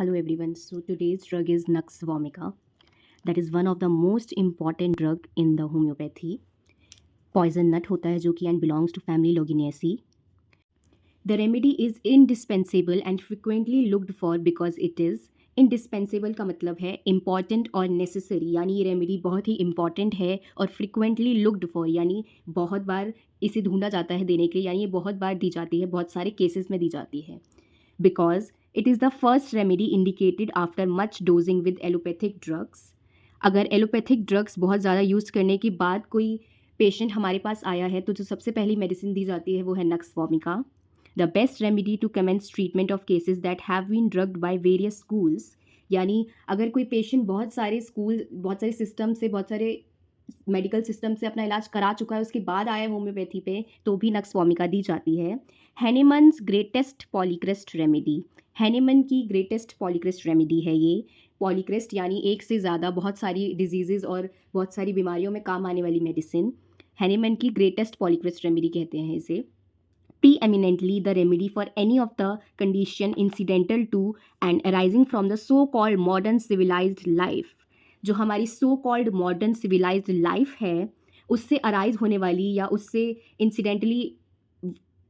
Hello everyone. So today's drug is Nux vomica. That is one of the most important drug in the homeopathy. Poison nut होता है जो कि and belongs to family Loginiaceae. The remedy is indispensable and frequently looked for because it is indispensable का मतलब है important और necessary, यानी ये रेमेडी बहुत ही important है और frequently looked for यानी बहुत बार इसे ढूंढा जाता है देने के लिए, यानी ये बहुत बार दी जाती है, बहुत सारे केसेस में दी जाती है. Because it is the first remedy indicated after much dosing with allopathic drugs. अगर एलोपैथिक ड्रग्स बहुत ज़्यादा यूज़ करने के बाद कोई पेशेंट हमारे पास आया है तो जो सबसे पहली मेडिसिन दी जाती है वो है nux vomica. The best remedy to commence treatment of cases that have been drugged by various schools, यानी अगर कोई पेशेंट बहुत सारे स्कूल, बहुत सारे सिस्टम से, बहुत सारे मेडिकल सिस्टम से अपना इलाज करा चुका है, उसके बाद आया होम्योपैथी पे, तो भी नक्स वोमिका दी जाती है. हैनीमन्स ग्रेटेस्ट पॉलीक्रेस्ट रेमेडी. हैनीमन की ग्रेटेस्ट पॉलीक्रेस्ट रेमेडी है ये. पॉलीक्रेस्ट यानी एक से ज़्यादा बहुत सारी डिजीज़ेज़ और बहुत सारी बीमारियों में काम आने वाली मेडिसिन. हैनीमन की ग्रेटेस्ट पॉलीक्रेस्ट रेमेडी कहते हैं इसे. Preeminently the remedy for any of the condition incidental to and arising from the so-called modern civilized life. जो हमारी so called modern civilized life है उससे अराइज होने वाली या उससे इंसिडेंटली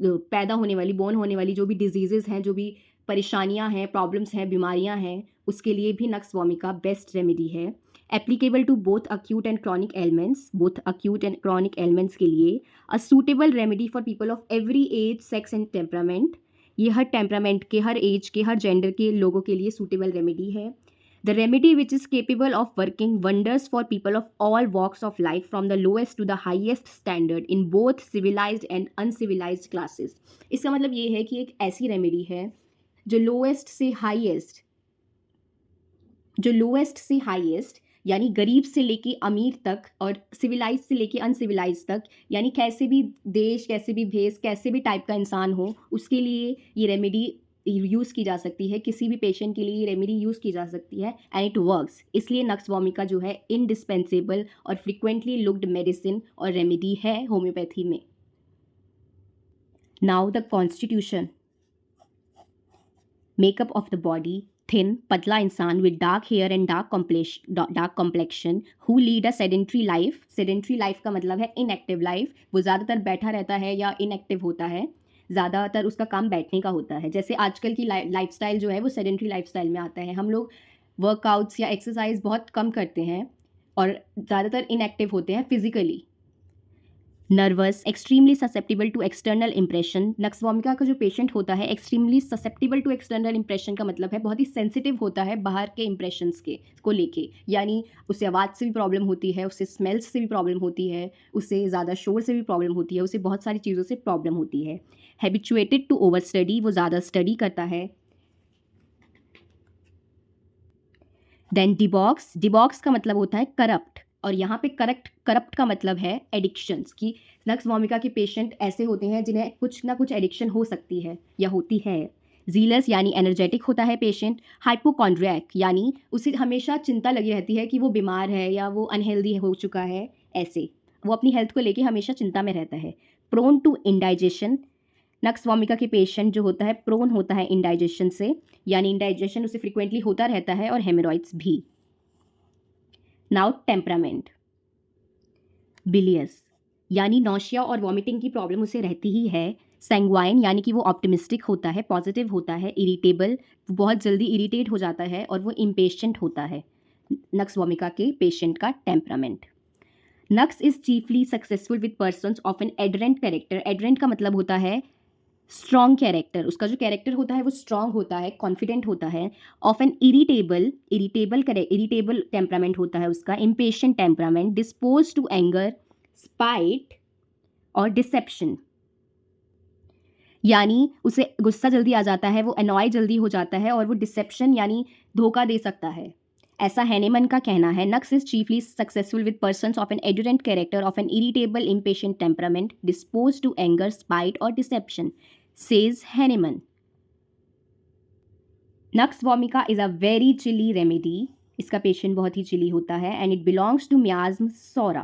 पैदा होने वाली, बोर्न होने वाली जो भी डिजीज़ेज़ हैं, जो भी परेशानियां हैं, प्रॉब्लम्स हैं, बीमारियां हैं, उसके लिए भी नक्स वोमिका बेस्ट रेमेडी है. Applicable to both acute and chronic elements, both acute and chronic elements के लिए. A suitable remedy for people of every age, sex and temperament. ये हर टेम्परामेंट के, हर एज के, हर जेंडर के लोगों के लिए सूटेबल रेमेडी है. The remedy which is capable of working wonders for people of all walks of life from the lowest to the highest standard in both civilized and uncivilized classes. इसका मतलब ये है कि एक ऐसी रेमेडी है जो लोएस्ट से हाईएस्ट यानी गरीब से लेके अमीर तक और सिविलाइज से लेके अनसिविलाइज तक, यानी कैसे भी देश, कैसे भी भेष, कैसे भी टाइप का इंसान हो, उसके लिए ये रेमेडी यूज़ की जा सकती है. किसी भी पेशेंट के लिए ये रेमेडी यूज़ की जा सकती है एंड इट वर्क्स. इसलिए नक्स वोमिका जो है इंडिस्पेंसेबल और फ्रिक्वेंटली लुक्ड मेडिसिन और रेमेडी है होम्योपैथी में. Now the constitution. Makeup of the body. Thin, पतला इंसान with dark hair and dark complexion who lead a sedentary life. Sedentary life का मतलब है इनएक्टिव लाइफ. वो ज़्यादातर बैठा रहता है या इनएक्टिव होता है, ज़्यादातर उसका काम बैठने का होता है. जैसे आजकल की लाइफस्टाइल जो है वो सेडेंट्री लाइफस्टाइल में आता है. हम लोग वर्कआउट्स या एक्सरसाइज बहुत कम करते हैं और ज़्यादातर इनएक्टिव होते हैं physically. Nervous, extremely susceptible to external impression. Nux vomica का जो पेशेंट होता है extremely susceptible to external impression का मतलब है बहुत ही सेंसिटिव होता है बाहर के इंप्रेशंस के को लेके, यानी उसे आवाज़ से भी प्रॉब्लम होती है, उसे स्मेल्स से भी प्रॉब्लम होती है, उसे ज़्यादा शोर से भी प्रॉब्लम होती है, उसे बहुत सारी चीज़ों से प्रॉब्लम होती है. हैबिचुएटेड टू ओवर स्टडी, वो ज़्यादा स्टडी करता है. देन डिबॉक्स. डिबॉक्स का मतलब होता है करप्ट, और यहाँ पे करप्ट का मतलब है एडिक्शंस की. नक्स वोमिका के पेशेंट ऐसे होते हैं जिन्हें कुछ ना कुछ एडिक्शन हो सकती है या होती है. जीलस यानी एनर्जेटिक होता है पेशेंट. हाइपोकॉन्ड्रियक यानी उसे हमेशा चिंता लगी रहती है कि वो बीमार है या वो अनहेल्दी हो चुका है, ऐसे वो अपनी हेल्थ को लेके हमेशा चिंता में रहता है. Prone to indigestion. Nux vomica के पेशेंट जो होता है प्रोन होता है इंडाइजेशन से, यानी इंडाइजेशन उसे फ्रिक्वेंटली होता रहता है, और हेमोरॉइड्स भी. Now temperament. बिलियस यानी नौशिया और वॉमिटिंग की प्रॉब्लम उसे रहती ही है. सैंग्वाइन यानी कि वो ऑप्टिमिस्टिक होता है, पॉजिटिव होता है. इरिटेबल, बहुत जल्दी इरिटेट हो जाता है, और वो इम्पेशेंट होता है. नक्स वोमिका के पेशेंट का temperament. Nux is chiefly successful with persons of an adherent character. Adherent का मतलब होता है स्ट्रॉन्ग कैरेक्टर. उसका जो कैरेक्टर होता है वो स्ट्रॉन्ग होता है, कॉन्फिडेंट होता है. ऑफ एन इरिटेबल टेम्परामेंट होता है उसका, impatient temperament. Dispose to anger, spite और डिसेप्शन, यानी उसे गुस्सा जल्दी आ जाता है, वो अनॉय जल्दी हो जाता है, और वो डिसेप्शन यानी धोखा दे सकता है, ऐसा हैनेमन का कहना है. Nux is chiefly successful with persons of an adherent character, of an irritable impatient temperament, dispose to anger, spite और deception, says Hahnemann. Nux vomica is a very chilly remedy. इसका पेशेंट बहुत ही chilli होता है, and it belongs to miasm sora.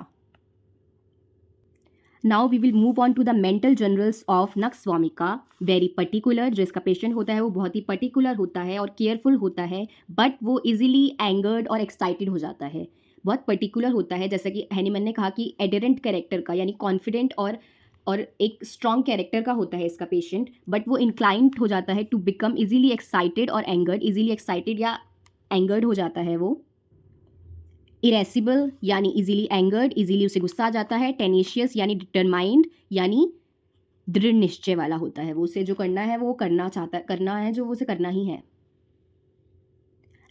Now we will move on to the mental generals of nux vomica. Very particular, जो इसका patient होता है वो बहुत ही पर्टिकुलर होता है और केयरफुल होता है, बट वो इजीली एंगर्ड और एक्साइटेड हो जाता है। बहुत पर्टिकुलर होता है, जैसा कि हैनीमैन ने कहा कि एडेरेंट कैरेक्टर का, यानी कॉन्फिडेंट और एक स्ट्रॉन्ग कैरेक्टर का होता है इसका पेशेंट, बट वो इंक्लाइंड हो जाता है टू बिकम इजीली एक्साइटेड और एंगर्ड। इजीली एक्साइटेड या एंगर्ड हो जाता है वो। इरेसिबल यानी इजीली एंगर्ड, इजीली उसे गुस्सा आ जाता है। टेनेशियस यानी डिटरमाइंड, यानी दृढ़ निश्चय वाला होता है, वो उसे जो करना है वो करना चाहता, करना है जो वो उसे करना ही है।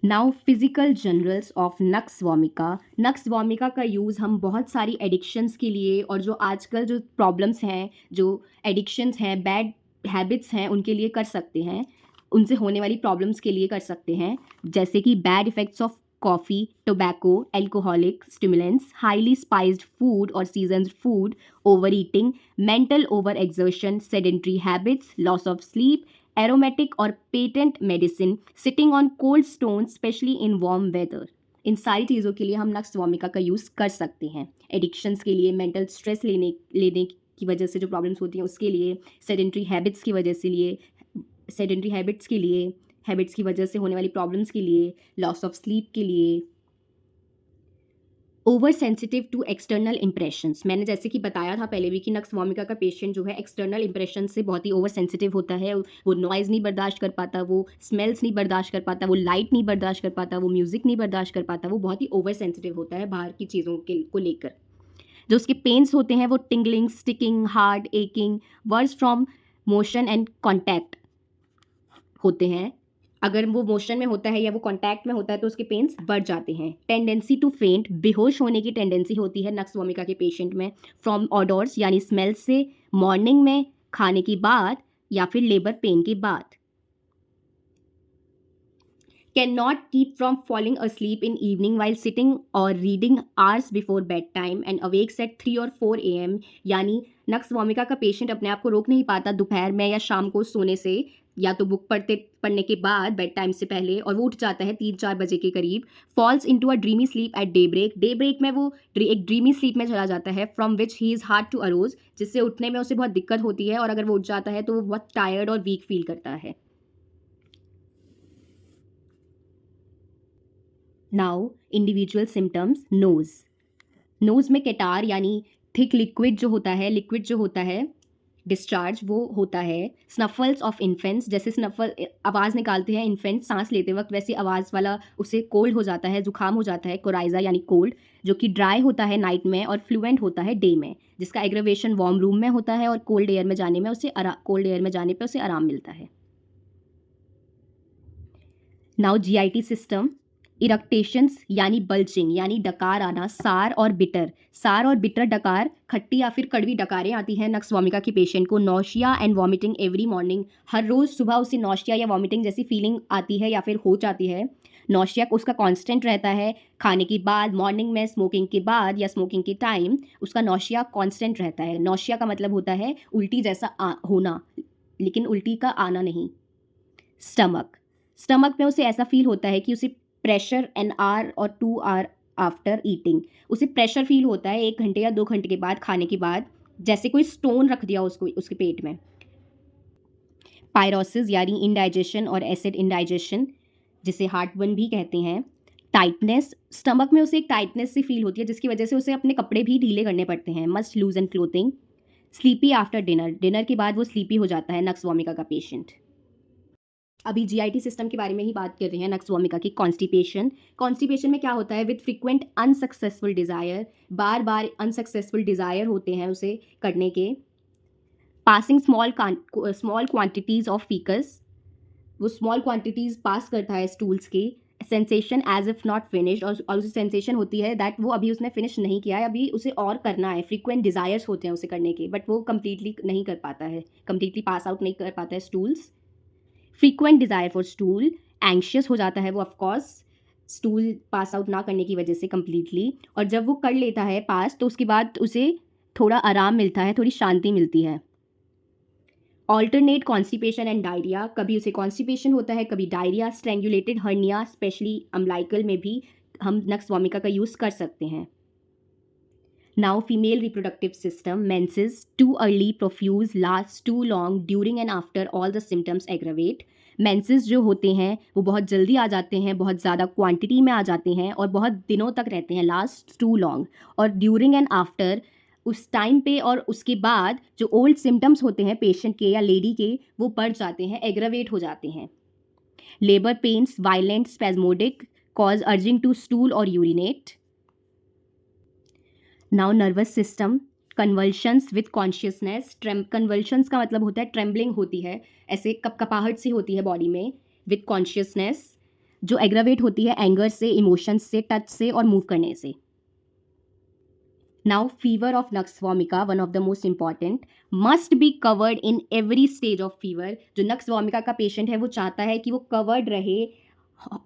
Now physical generals of nux vomica. Nux vomica का यूज़ हम बहुत सारी एडिक्शंस के लिए और जो आजकल जो प्रॉब्लम्स हैं, जो एडिक्शंस हैं, बैड हैबिट्स हैं, उनके लिए कर सकते हैं, उनसे होने वाली प्रॉब्लम्स के लिए कर सकते हैं, जैसे कि bad effects of coffee, tobacco, alcoholic stimulants, highly spiced food और seasoned food, over eating, mental over exertion, sedentary habits, loss of sleep, aromatic और patent medicine, sitting on cold stone specially in warm weather. इन सारी चीज़ों के लिए हम नक्स vomica का use कर सकते हैं। एडिक्शंस के लिए, मेंटल स्ट्रेस लेने की वजह से जो प्रॉब्लम्स होती हैं उसके लिए, सेडेंट्री हैबिट्स की वजह से लिए, सेडेंट्री हैबिट्स के लिए, हैबिट्स की वजह से होने वाली प्रॉब्लम्स के लिए, लॉस ऑफ स्लीप के लिए, over sensitive to external impressions. मैंने जैसे कि बताया था पहले भी कि नक्स वोमिका का पेशेंट जो है एक्सटर्नल इंप्रेशन से बहुत ही ओवर सेंसिटिव होता है। वो नॉइज़ नहीं बर्दाश्त कर पाता, वो स्मेल्स नहीं बर्दाश्त कर पाता, वो लाइट नहीं बर्दाश्त कर पाता, वो म्यूज़िक नहीं बर्दाश्त कर पाता, वो बहुत ही ओवर सेंसिटिव होता है बाहर की चीज़ों के को लेकर। जो उसके पेन्स होते हैं वो tingling, sticking, hard, aching, worse from motion and contact होते हैं। अगर वो मोशन में होता है या वो कांटेक्ट में होता है तो उसके पेन्स बढ़ जाते हैं। टेंडेंसी टू फेंट, बेहोश होने की टेंडेंसी होती है नक्स वोमिका के पेशेंट में, फ्रॉम ऑडोर्स यानी स्मेल से, मॉर्निंग में, खाने के बाद या फिर लेबर पेन के बाद। Can not keep from falling asleep in evening while sitting or reading hours before bedtime and awakes at 3 और 4 AM। यानी नक्स वोमिका का पेशेंट अपने आप को रोक नहीं पाता दोपहर में या शाम को सोने से, या तो बुक पढ़ने के बाद बेड टाइम से पहले, और वो उठ जाता है 3-4 बजे के करीब। Falls into a dreamy sleep at daybreak, daybreak में वो एक ड्रीमी स्लीप में चला जाता है, from which he is hard to arouse, जिससे उठने में उसे बहुत दिक्कत होती है, और अगर वो उठ जाता है तो वो बहुत टायर्ड और वीक फील करता है। Now individual symptoms. नोज़ में केटार यानी थिक लिक्विड जो होता है डिस्चार्ज, वो होता है। स्नफल्स ऑफ इन्फेंट्स, जैसे स्नफल आवाज़ निकालते हैं इन्फेंट सांस लेते वक्त, वैसे आवाज़ वाला उसे कोल्ड हो जाता है, जुकाम हो जाता है। कोराइजा यानी कोल्ड, जो कि ड्राई होता है नाइट में और फ्लुएंट होता है डे में, जिसका एग्रेवेशन वार्म रूम में होता है और कोल्ड एयर में जाने पर उसे आराम मिलता है। Now JIT system. इरक्टेशंस यानी बल्जिंग, यानी डकार आना। सार और बिटर डकार, खट्टी या फिर कड़वी डकारें आती हैं नक्स वोमिका के पेशेंट को। Nausea and vomiting every morning, हर रोज़ सुबह उसे नौशिया या वॉमिटिंग जैसी फीलिंग आती है या फिर हो जाती है। नौशिया उसका कांस्टेंट रहता है, खाने के बाद, मॉर्निंग में, स्मोकिंग के बाद या स्मोकिंग के टाइम उसका नौशिया कांस्टेंट रहता है। नौशिया का मतलब होता है उल्टी जैसा होना, लेकिन उल्टी का आना नहीं। स्टमक में उसे ऐसा फील होता है कि उसे प्रेशर एन आवर और 2 आवर आफ्टर ईटिंग, उसे प्रेशर फील होता है 1 घंटे या 2 घंटे के बाद, खाने के बाद, जैसे कोई स्टोन रख दिया उसके पेट में। पायरोसिस यानी इंडाइजेशन और एसिड इंडाइजेशन, जिसे हार्टबर्न भी कहते हैं। टाइटनेस, स्टमक में उसे एक टाइटनेस सी फील होती है जिसकी वजह से उसे अपने कपड़े भी ढीले करने पड़ते हैं। Must लूजन clothing. Sleepy after dinner के बाद वो स्लीपी हो जाता है नक्स वोमिका का पेशेंट। अभी जीआईटी सिस्टम के बारे में ही बात कर रहे हैं नक्स वोमिका की। कॉन्स्टिपेशन में क्या होता है? विद फ्रिक्वेंट अनसक्सेसफुल डिज़ायर, बार बार अनसक्सेसफुल डिज़ायर होते हैं उसे करने के। Passing small quantities of faeces, वो स्मॉल क्वांटिटीज़ पास करता है स्टूल्स की। Sensation as if not finished, और उसे सेंसेशन होती है दैट वो अभी उसने फिनिश नहीं किया है, अभी उसे और करना है। फ्रीक्वेंट डिज़ायर्स होते हैं उसे करने के, बट वो कंप्लीटली नहीं कर पाता है, कंप्लीटली पास आउट नहीं कर पाता है stools. Frequent desire for stool, anxious हो जाता है वो ऑफकोर्स स्टूल पास आउट ना करने की वजह से कंप्लीटली, और जब वो कर लेता है पास तो उसके बाद उसे थोड़ा आराम मिलता है, थोड़ी शांति मिलती है। ऑल्टरनेट कॉन्स्टिपेशन एंड डायरिया, कभी उसे कॉन्स्टिपेशन होता है, कभी diarrhoea. Strangulated hernia, specially umbilical में भी हम नक्स वोमिका का यूज़ कर सकते हैं। Now, female reproductive system, menses, too early, profuse, lasts too long, during and after all the symptoms aggravate. Menses जो होते हैं वो बहुत जल्दी आ जाते हैं, बहुत ज़्यादा क्वांटिटी में आ जाते हैं और बहुत दिनों तक रहते हैं, लास्ट टू लॉन्ग. और ड्यूरिंग एंड आफ्टर उस टाइम पे और उसके बाद जो ओल्ड सिम्टम्स होते हैं पेशेंट के या लेडी के वो बढ़ जाते हैं, एग्रावेट हो जाते हैं. Labour pains, violent, spasmodic, cause urging to stool और urinate. Now nervous system, convulsions with consciousness. Convulsions का मतलब होता है ट्रेम्बलिंग होती है, ऐसे कपकपाहट सी होती है बॉडी में, विथ कॉन्शियसनेस, जो एग्रावेट होती है एंगर से, इमोशंस से, टच से और मूव करने से. Now fever of nux वॉमिका, one of the most important, must be covered in every stage of fever. जो नक्स वॉमिका का पेशेंट है वो चाहता है कि वो कवर्ड रहे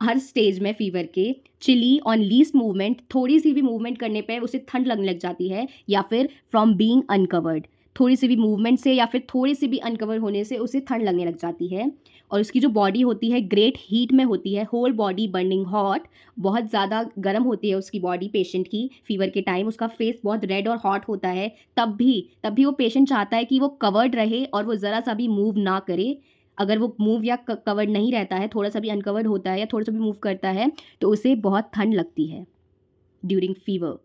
हर स्टेज में फीवर के. चिली ऑन लीस्ट मूवमेंट, थोड़ी सी भी मूवमेंट करने पे उसे ठंड लगने लग जाती है, या फिर फ्रॉम बीइंग अनकवर्ड, थोड़ी सी भी मूवमेंट से या फिर थोड़ी सी भी अनकवर होने से उसे ठंड लगने लग जाती है. और उसकी जो बॉडी होती है ग्रेट हीट में होती है, होल बॉडी बर्निंग हॉट, बहुत ज़्यादा गर्म होती है उसकी बॉडी पेशेंट की फीवर के टाइम. उसका फेस बहुत रेड और हॉट होता है. तब भी वो पेशेंट चाहता है कि वो कवर्ड रहे और वो ज़रा सा भी मूव ना करे. अगर वो मूव या कवर्ड नहीं रहता है, थोड़ा सा भी अनकवर्ड होता है या थोड़ा सा भी मूव करता है, तो उसे बहुत ठंड लगती है during fever.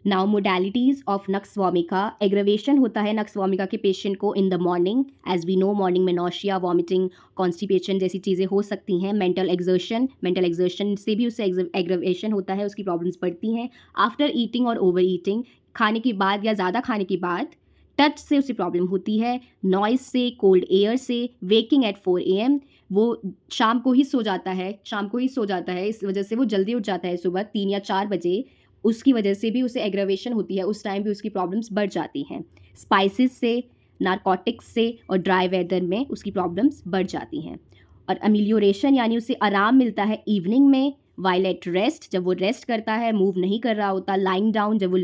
Now modalities of nux vomica. Aggravation होता है नक्स वॉमिका के पेशेंट को in the morning. As we know, morning में नोशिया, वॉमिटिंग, कॉन्स्टिपेशन जैसी चीज़ें हो सकती हैं. मेंटल एग्जर्शन से भी उससे एग्रवेशन होता है, उसकी प्रॉब्लम्स बढ़ती हैं. आफ्टर ईटिंग और ओवर ईटिंग, खाने के बाद या ज़्यादा खाने के बाद. टच से उसे प्रॉब्लम होती है. नॉइज़ से, कोल्ड एयर से. वेकिंग एट 4 AM, वो शाम को ही सो जाता है, इस वजह से वो जल्दी उठ जाता है सुबह 3 या 4 बजे. उसकी वजह से भी उसे एग्रावेशन होती है, उस टाइम भी उसकी प्रॉब्लम्स बढ़ जाती हैं. स्पाइसेस से, नारकोटिक्स से और ड्राई वेदर में उसकी प्रॉब्लम्स बढ़ जाती हैं. और अमिलियोरेशन यानी उसे आराम मिलता है इवनिंग में. वाइल एट रेस्ट, जब वो रेस्ट करता है, मूव नहीं कर रहा होता. लाइंग डाउन, जब वो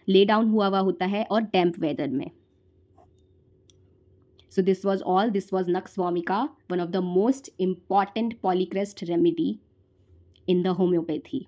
ले डाउन हुआ होता है. और डैम्प वेदर में. So this was Nux vomica, one of the most important polycrest remedy in the homeopathy.